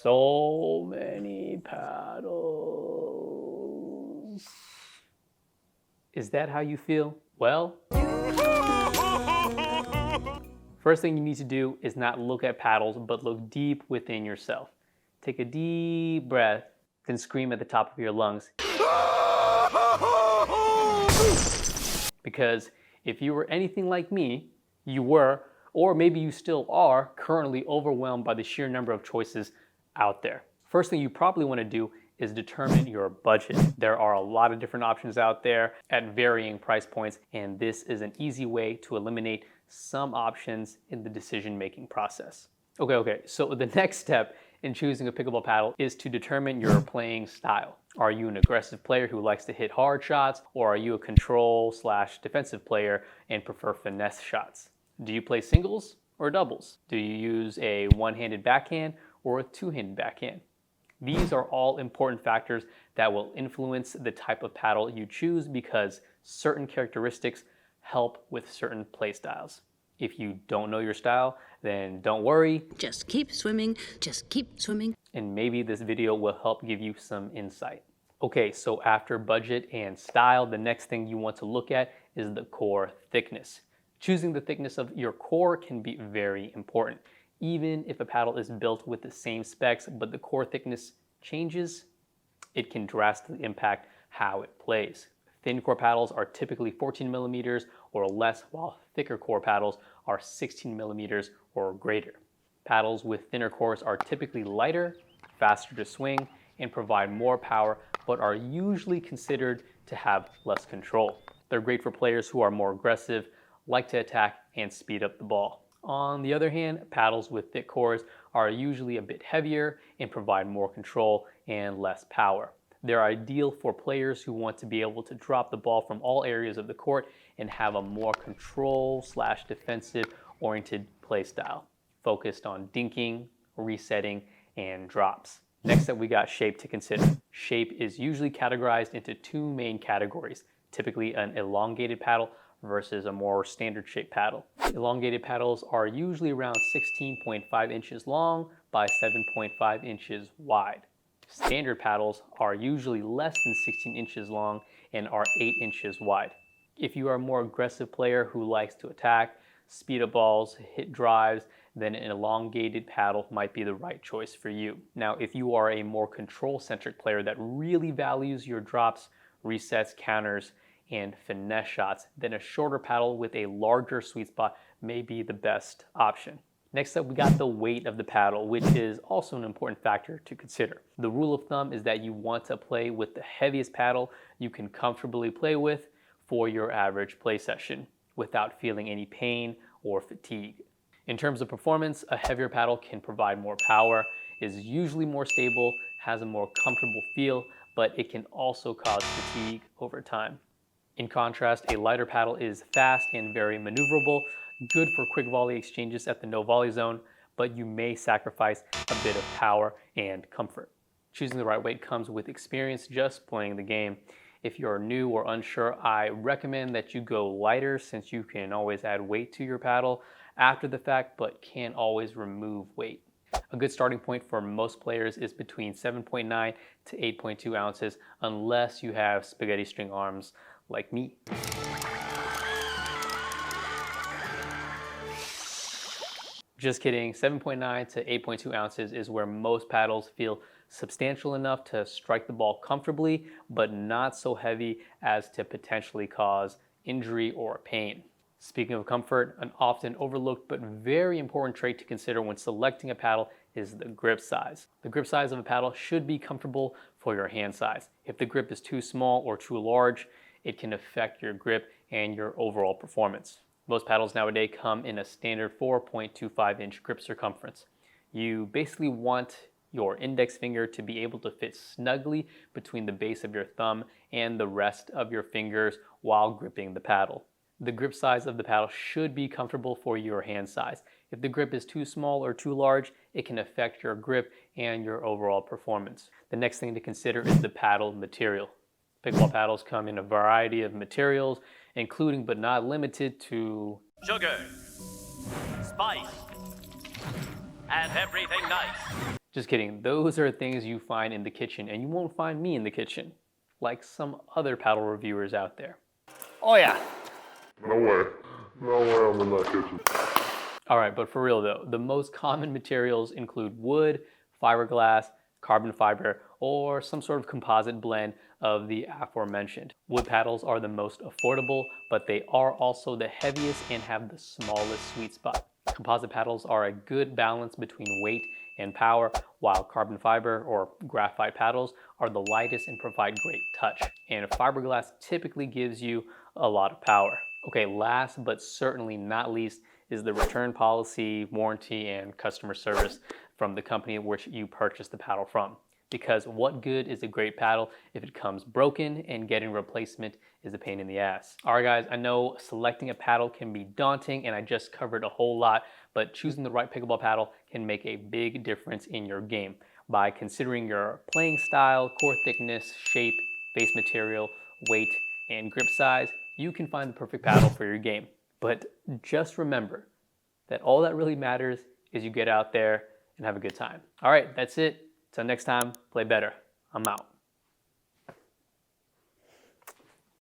so many paddles. Is that how you feel? Well, first thing you need to do is not look at paddles, but look deep within yourself. Take a deep breath, then scream at the top of your lungs. Because if you were anything like me, you were, or maybe you still are, currently overwhelmed by the sheer number of choices out there. First thing you probably want to do is determine your budget. There are a lot of different options out there at varying price points, and this is an easy way to eliminate some options in the decision-making process. Okay, so the next step in choosing a pickleball paddle is to determine your playing style. Are you an aggressive player who likes to hit hard shots, or are you a control/defensive player and prefer finesse shots? Do you play singles or doubles? Do you use a one-handed backhand or a two-handed backhand? These are all important factors that will influence the type of paddle you choose because certain characteristics help with certain play styles. If you don't know your style, then don't worry. Just keep swimming, just keep swimming. And maybe this video will help give you some insight. Okay, so after budget and style, the next thing you want to look at is the core thickness. Choosing the thickness of your core can be very important. Even if a paddle is built with the same specs, but the core thickness changes, it can drastically impact how it plays. Thin core paddles are typically 14 millimeters or less, while thicker core paddles are 16 millimeters or greater. Paddles with thinner cores are typically lighter, faster to swing, and provide more power, but are usually considered to have less control. They're great for players who are more aggressive, like to attack, and speed up the ball. On the other hand, paddles with thick cores are usually a bit heavier and provide more control and less power. They're ideal for players who want to be able to drop the ball from all areas of the court and have a more control/defensive oriented play style, focused on dinking, resetting, and drops. Next up, we got shape to consider. Shape is usually categorized into two main categories, typically an elongated paddle versus a more standard shaped paddle. Elongated paddles are usually around 16.5 inches long by 7.5 inches wide. Standard paddles are usually less than 16 inches long and are 8 inches wide. If you are a more aggressive player who likes to attack, speed up balls, hit drives, then an elongated paddle might be the right choice for you. Now, if you are a more control-centric player that really values your drops, resets, counters, and finesse shots, then a shorter paddle with a larger sweet spot may be the best option. Next up, we got the weight of the paddle, which is also an important factor to consider. The rule of thumb is that you want to play with the heaviest paddle you can comfortably play with for your average play session without feeling any pain or fatigue. In terms of performance, a heavier paddle can provide more power, is usually more stable, has a more comfortable feel, but it can also cause fatigue over time. In contrast, a lighter paddle is fast and very maneuverable, good for quick volley exchanges at the no volley zone, but you may sacrifice a bit of power and comfort. Choosing the right weight comes with experience just playing the game. If you're new or unsure, I recommend that you go lighter since you can always add weight to your paddle after the fact, but can't always remove weight. A good starting point for most players is between 7.9 to 8.2 ounces, unless you have spaghetti string arms like me. Just kidding, 7.9 to 8.2 ounces is where most paddles feel substantial enough to strike the ball comfortably, but not so heavy as to potentially cause injury or pain. Speaking of comfort, an often overlooked but very important trait to consider when selecting a paddle is the grip size. The grip size of a paddle should be comfortable for your hand size. If the grip is too small or too large, it can affect your grip and your overall performance. Most paddles nowadays come in a standard 4.25 inch grip circumference. You basically want your index finger to be able to fit snugly between the base of your thumb and the rest of your fingers while gripping the paddle. The grip size of the paddle should be comfortable for your hand size. If the grip is too small or too large, it can affect your grip and your overall performance. The next thing to consider is the paddle material. Pickleball paddles come in a variety of materials, including but not limited to sugar, spice, and everything nice. Just kidding. Those are things you find in the kitchen, and you won't find me in the kitchen, like some other paddle reviewers out there. Oh yeah. No way. No way I'm in that kitchen. All right, but for real though, the most common materials include wood, fiberglass, carbon fiber, or some sort of composite blend of the aforementioned. Wood paddles are the most affordable, but they are also the heaviest and have the smallest sweet spot. Composite paddles are a good balance between weight and power, while carbon fiber or graphite paddles are the lightest and provide great touch. And fiberglass typically gives you a lot of power. Okay, last but certainly not least is the return policy, warranty, and customer service from the company which you purchased the paddle from. Because what good is a great paddle if it comes broken, and getting replacement is a pain in the ass. All right guys, I know selecting a paddle can be daunting and I just covered a whole lot, but choosing the right pickleball paddle can make a big difference in your game by considering your playing style, core thickness, shape, base material, weight, and grip size. You can find the perfect paddle for your game. But just remember that all that really matters is you get out there and have a good time. All right, that's it. Till next time, play better. I'm out.